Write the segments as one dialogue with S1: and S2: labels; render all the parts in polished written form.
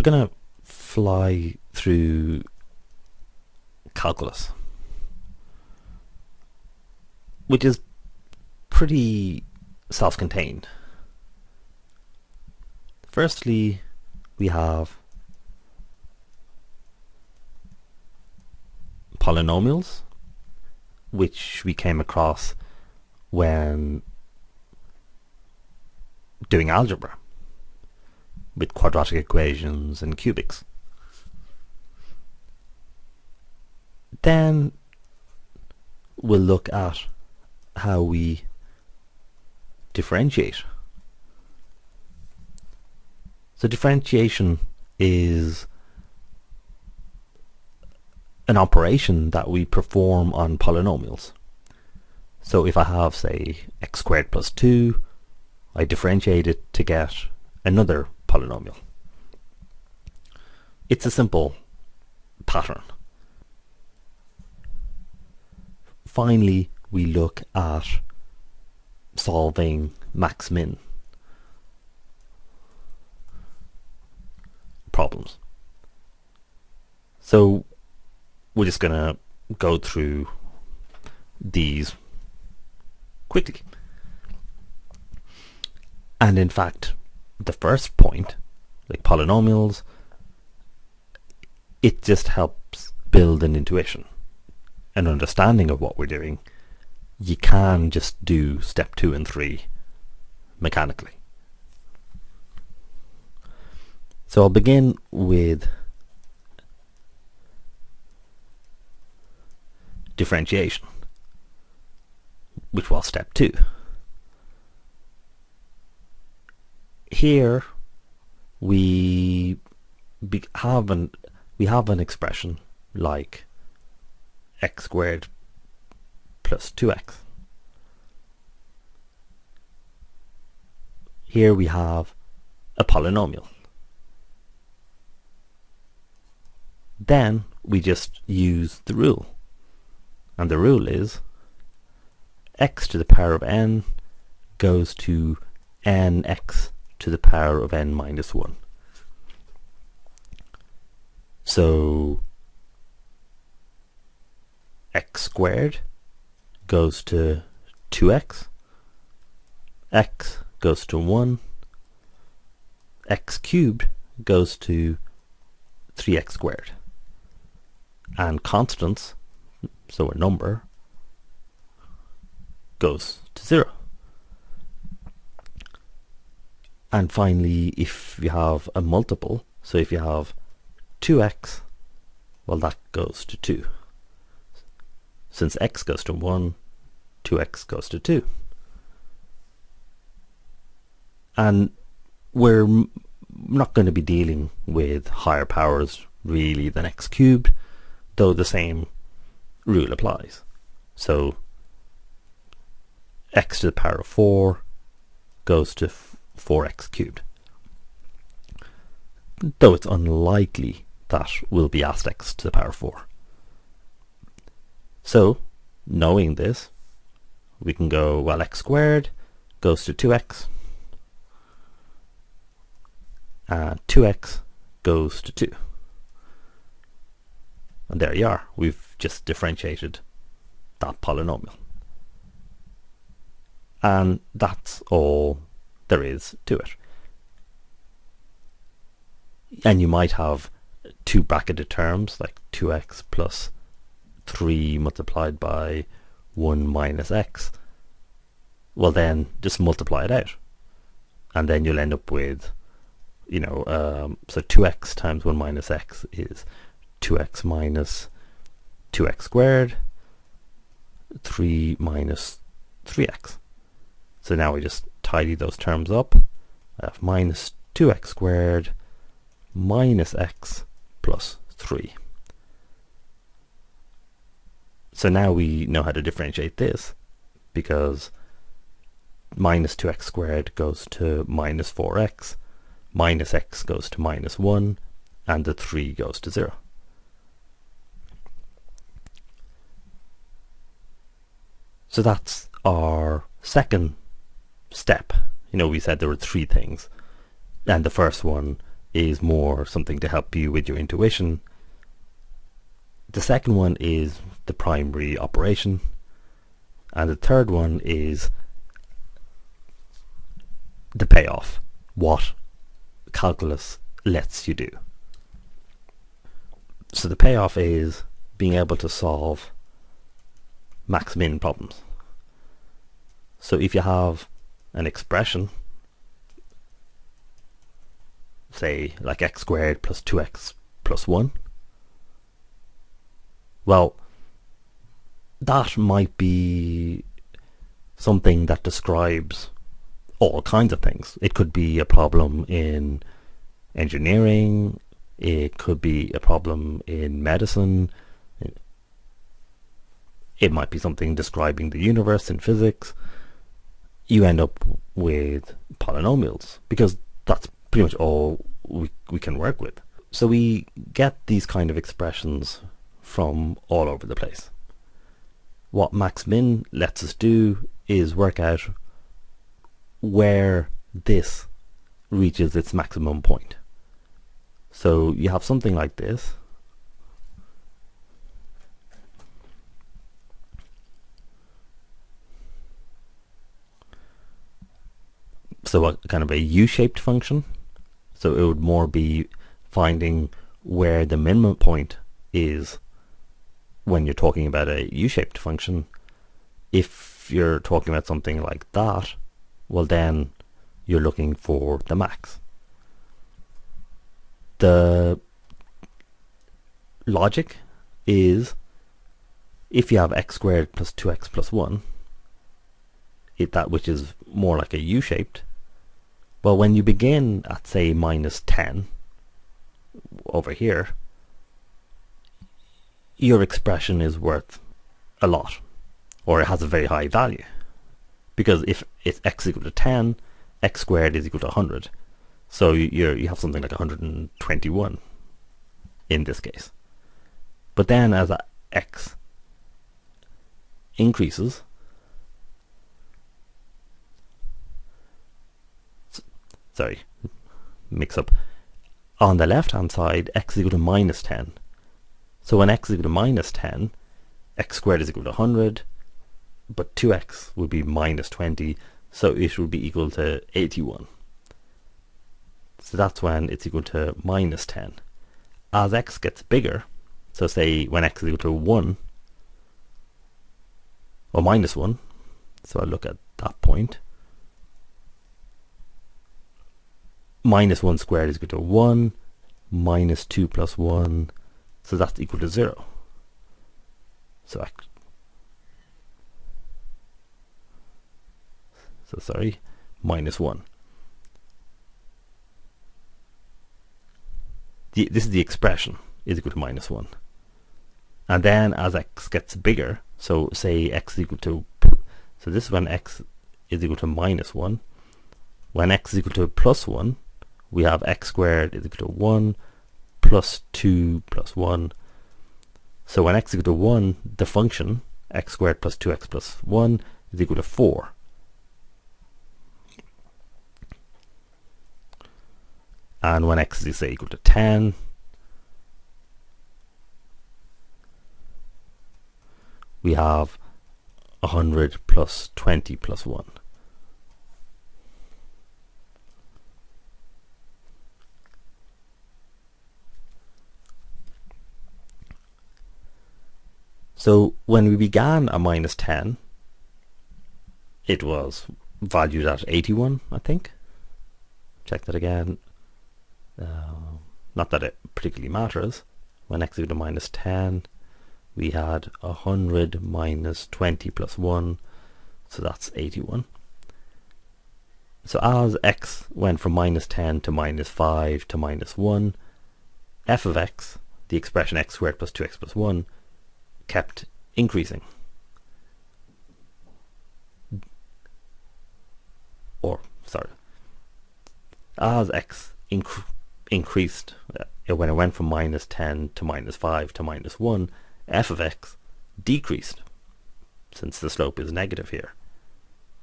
S1: going to fly through calculus, which is pretty self-contained. Firstly, we have polynomials, which we came across when doing algebra with quadratic equations and cubics. Then we'll look at how we differentiate. So differentiation is an operation that we perform on polynomials. So if I have, say, x squared plus 2, I differentiate it to get another polynomial. It's a simple pattern. Finally, we look at solving max-min problems. So we're just going to go through these quickly. And in fact, the first point, like polynomials, it just helps build an intuition, an understanding of what we're doing. You can just do step 2 and 3 mechanically. So I'll begin with differentiation, which was step 2. Here we have an expression like x squared plus 2x. Here we have a polynomial. Then we just use the rule, and the rule is x to the power of n goes to nx to the power of n minus 1. So x squared goes to 2x, x goes to 1, x cubed goes to 3x squared, and constants, so a number, goes to 0. And finally, if you have a multiple, so if you have 2x, well, that goes to 2. Since x goes to 1, 2x goes to 2. And we're not going to be dealing with higher powers really than x cubed, though the same rule applies. So x to the power of 4 goes to 4x cubed, though it's unlikely that we'll be asked x to the power 4. So, knowing this, we can go, well, x squared goes to 2x, and 2x goes to 2. And there you are, we've just differentiated that polynomial. And that's all there is to it. And you might have two bracketed terms like 2x plus 3 multiplied by 1 minus x. Well, then just multiply it out, and then you'll end up with, you know, so 2x times 1 minus x is 2x minus 2x squared, 3 minus 3x. So now we just tidy those terms up. I have minus 2x squared minus x plus 3. So now we know how to differentiate this, because minus 2x squared goes to minus 4x, minus x goes to minus 1, and the 3 goes to 0. So that's our second step. You know, we said there were 3 things, and the first one is more something to help you with your intuition. The second one is the primary operation, and the third one is the payoff, what calculus lets you do. So the payoff is being able to solve max-min problems. So if you have an expression, say like x squared plus 2x plus 1, well, that might be something that describes all kinds of things. It could be a problem in engineering, it could be a problem in medicine, it might be something describing the universe in physics. You end up with polynomials because that's pretty much all we can work with. So we get these kind of expressions from all over the place. What max-min lets us do is work out where this reaches its maximum point. So you have something like this. So a kind of a U-shaped function. So it would more be finding where the minimum point is when you're talking about a U-shaped function. If you're talking about something like that, well then you're looking for the max. The logic is if you have x squared plus 2x plus 1, that which is more like a U-shaped, well, when you begin at say minus 10 over here, your expression is worth a lot, or it has a very high value, because if it's x equal to 10, x squared is equal to 100. So you have something like 121 in this case. But then as x increases, sorry, mix up, on the left hand side x is equal to minus 10. So when x is equal to minus 10, x squared is equal to 100, but 2x would be minus 20, so it would be equal to 81. So that's when it's equal to minus 10. As x gets bigger, so say when x is equal to 1, or minus 1, so I'll look at that point, minus 1 squared is equal to 1, minus 2 plus 1, so that's equal to 0. So sorry, minus 1. This is the expression, is equal to minus 1. And then as x gets bigger, so say x is equal to, so this is when x is equal to minus 1. When x is equal to plus 1, we have x squared is equal to 1 plus 2 plus 1. So when x is equal to 1, the function x squared plus 2x plus 1 is equal to 4. And when x is say equal to 10, we have 100 plus 20 plus 1. So when we began at minus 10, it was valued at 81, I think. Check that again. Not that it particularly matters. When x is equal to minus 10, we had 100 minus 20 plus 1, so that's 81. So as x went from minus 10 to minus 5 to minus 1, f of x, the expression x squared plus 2x plus 1, kept increasing. Or, sorry, as x increased, when it went from minus 10 to minus 5 to minus 1, f of x decreased, since the slope is negative here.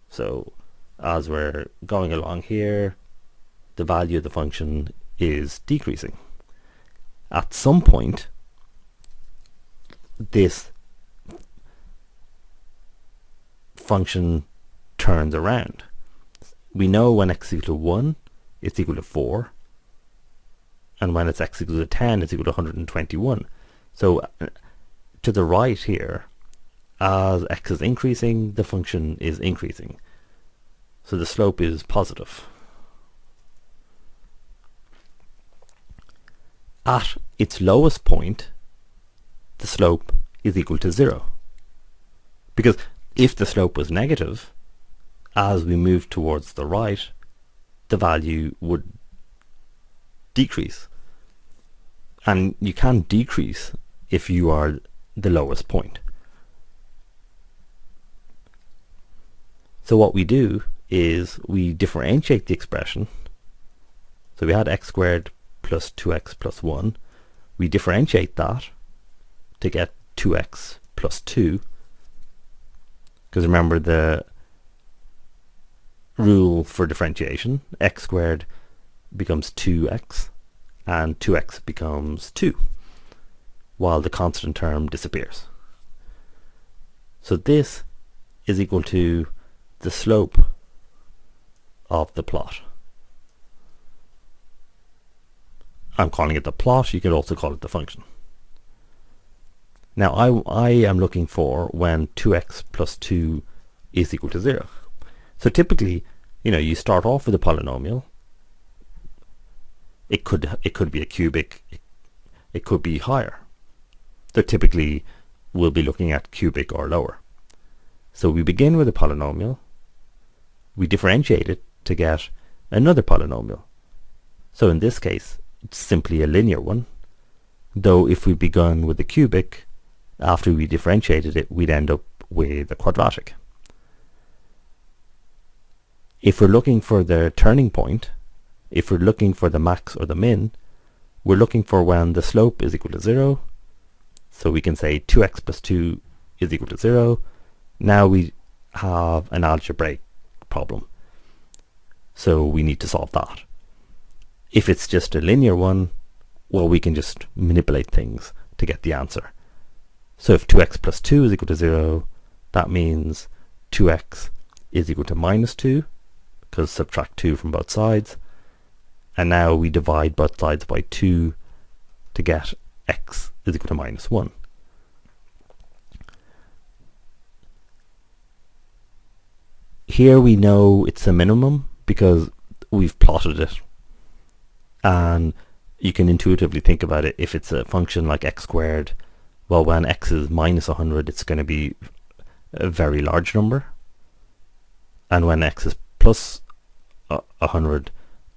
S1: So as we're going along here, the value of the function is decreasing. At some point, this function turns around. We know when x is equal to 1, it's equal to 4, and when it's x equal to 10, it's equal to 121. So to the right here, as x is increasing, the function is increasing. So the slope is positive. At its lowest point, the slope is equal to 0. Because if the slope was negative, as we move towards the right, the value would decrease. And you can decrease if you are the lowest point. So what we do is we differentiate the expression. So we had x squared plus 2x plus 1. We differentiate that to get 2x plus 2. Because remember the rule for differentiation, x squared becomes 2x and 2x becomes 2, while the constant term disappears. So this is equal to the slope of the plot. I'm calling it the plot, you could also call it the function. Now I am looking for when 2x plus 2 is equal to 0. So typically, you start off with a polynomial. It could be a cubic, it could be higher. So typically we'll be looking at cubic or lower. So we begin with a polynomial, we differentiate it to get another polynomial. So in this case, it's simply a linear one, though if we begun with the cubic, after we differentiated it, we'd end up with a quadratic. If we're looking for the turning point, if we're looking for the max or the min, we're looking for when the slope is equal to 0. So we can say 2x plus 2 is equal to 0. Now we have an algebraic problem. So we need to solve that. If it's just a linear one, well, we can just manipulate things to get the answer. So if 2x plus 2 is equal to 0, that means 2x is equal to minus 2, because subtract 2 from both sides. And now we divide both sides by 2 to get x is equal to minus 1. Here we know it's a minimum because we've plotted it. And you can intuitively think about it. If it's a function like x squared, well, when x is minus 100, it's going to be a very large number. And when x is plus 100,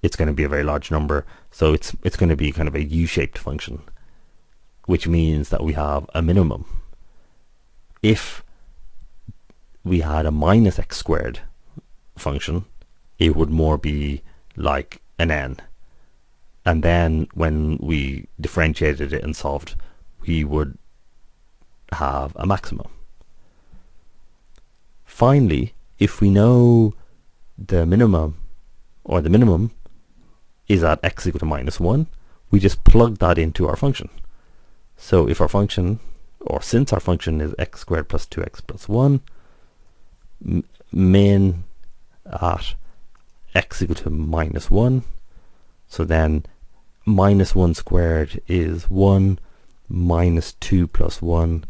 S1: it's going to be a very large number. So it's going to be kind of a U-shaped function, which means that we have a minimum. If we had a minus x squared function, it would more be like an n. And then when we differentiated it and solved, we would have a maximum. Finally, if we know the minimum, or the minimum is at x equal to minus 1, we just plug that into our function. So if our function, or since our function is x squared plus 2x plus 1, min at x equal to minus 1, so then minus 1 squared is 1 minus 2 plus 1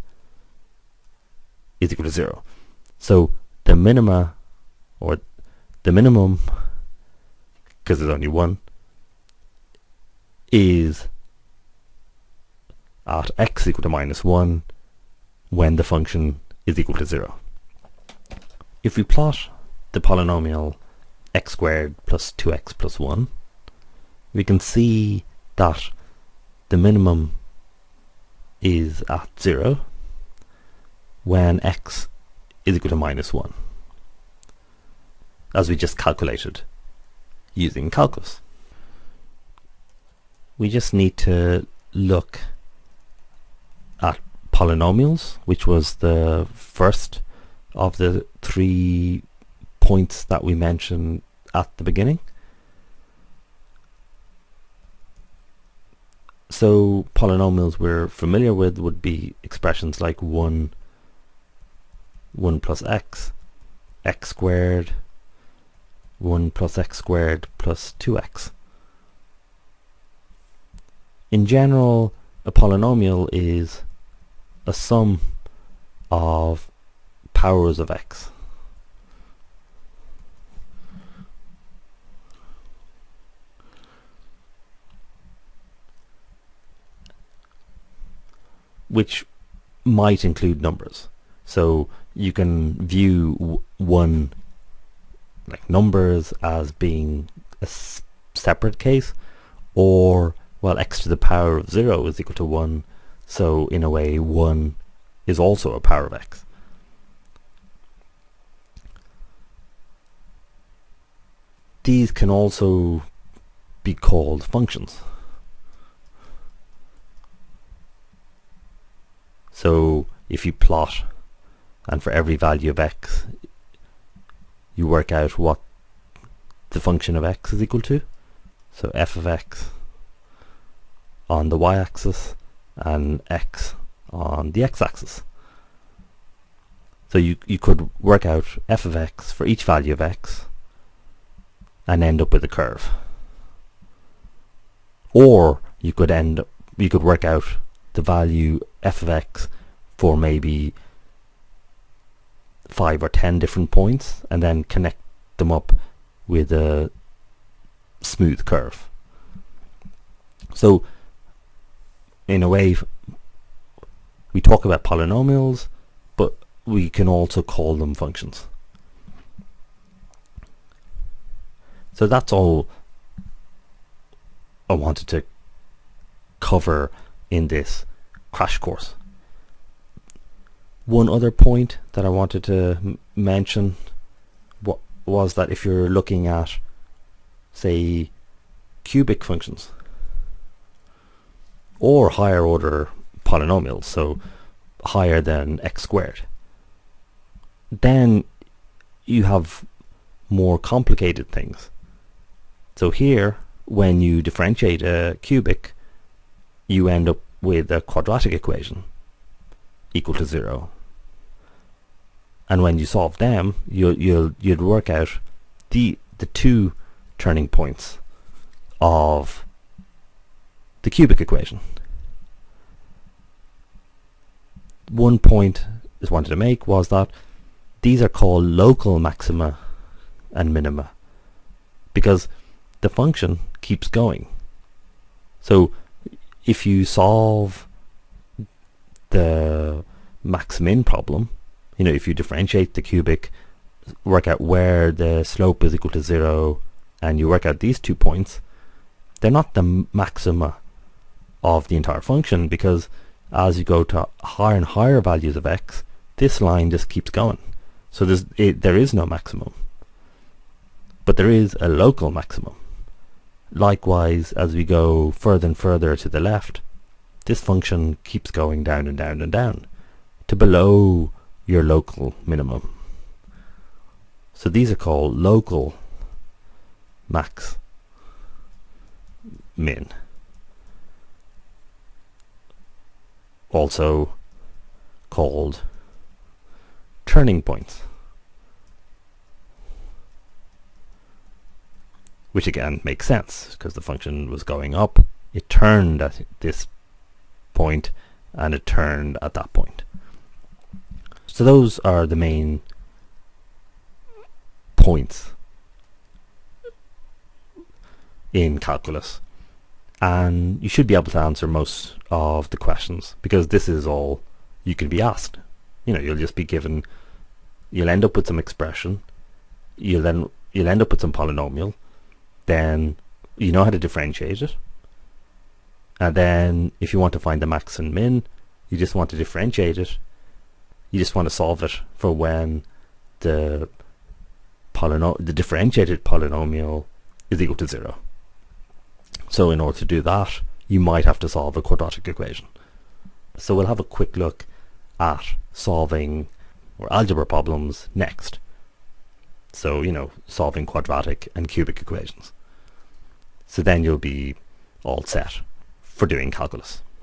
S1: is equal to 0. So the minima, or the minimum, because there's only 1, is at x equal to minus 1 when the function is equal to 0. If we plot the polynomial x squared plus 2x plus 1, we can see that the minimum is at 0 when x is equal to minus 1, as we just calculated using calculus. We just need to look at polynomials, which was the first of the 3 points that we mentioned at the beginning. So polynomials we're familiar with would be expressions like 1 plus x, x squared, 1 plus x squared plus 2x. In general, a polynomial is a sum of powers of x. Which might include numbers. So you can view one, like numbers, as being a separate case, or, well, x to the power of 0 is equal to 1, so in a way 1 is also a power of x. These can also be called functions. So if you plot, and for every value of x you work out what the function of x is equal to, so f of x on the y-axis and x on the x-axis. So you could work out f of x for each value of x and end up with a curve. Or you could work out the value f of x for maybe 5 or 10 different points and then connect them up with a smooth curve. So in a way we talk about polynomials, but we can also call them functions. So that's all I wanted to cover in this crash course. One other point that I wanted to mention was that if you're looking at, say, cubic functions or higher order polynomials, so higher than x squared, then you have more complicated things. So here, when you differentiate a cubic, you end up with a quadratic equation equal to 0. And when you solve them, you'd work out the two turning points of the cubic equation. One point I wanted to make was that these are called local maxima and minima because the function keeps going. So if you solve the max-min problem, if you differentiate the cubic, work out where the slope is equal to 0, and you work out these 2 points, they're not the maxima of the entire function, because as you go to higher and higher values of x, this line just keeps going. So there is no maximum, but there is a local maximum. Likewise, as we go further and further to the left, this function keeps going down and down and down to below your local minimum. So these are called local max min. Also called turning points, which again makes sense because the function was going up, it turned at this point and it turned at that point. So those are the main points in calculus, and you should be able to answer most of the questions because this is all you can be asked. You'll just be given, you'll end up with some expression, you'll end up with some polynomial, then you know how to differentiate it, and then if you want to find the max and min, you just want to differentiate it. You just want to solve it for when the differentiated polynomial is equal to 0. So in order to do that, you might have to solve a quadratic equation. So we'll have a quick look at solving or algebra problems next. So, solving quadratic and cubic equations. So then you'll be all set for doing calculus.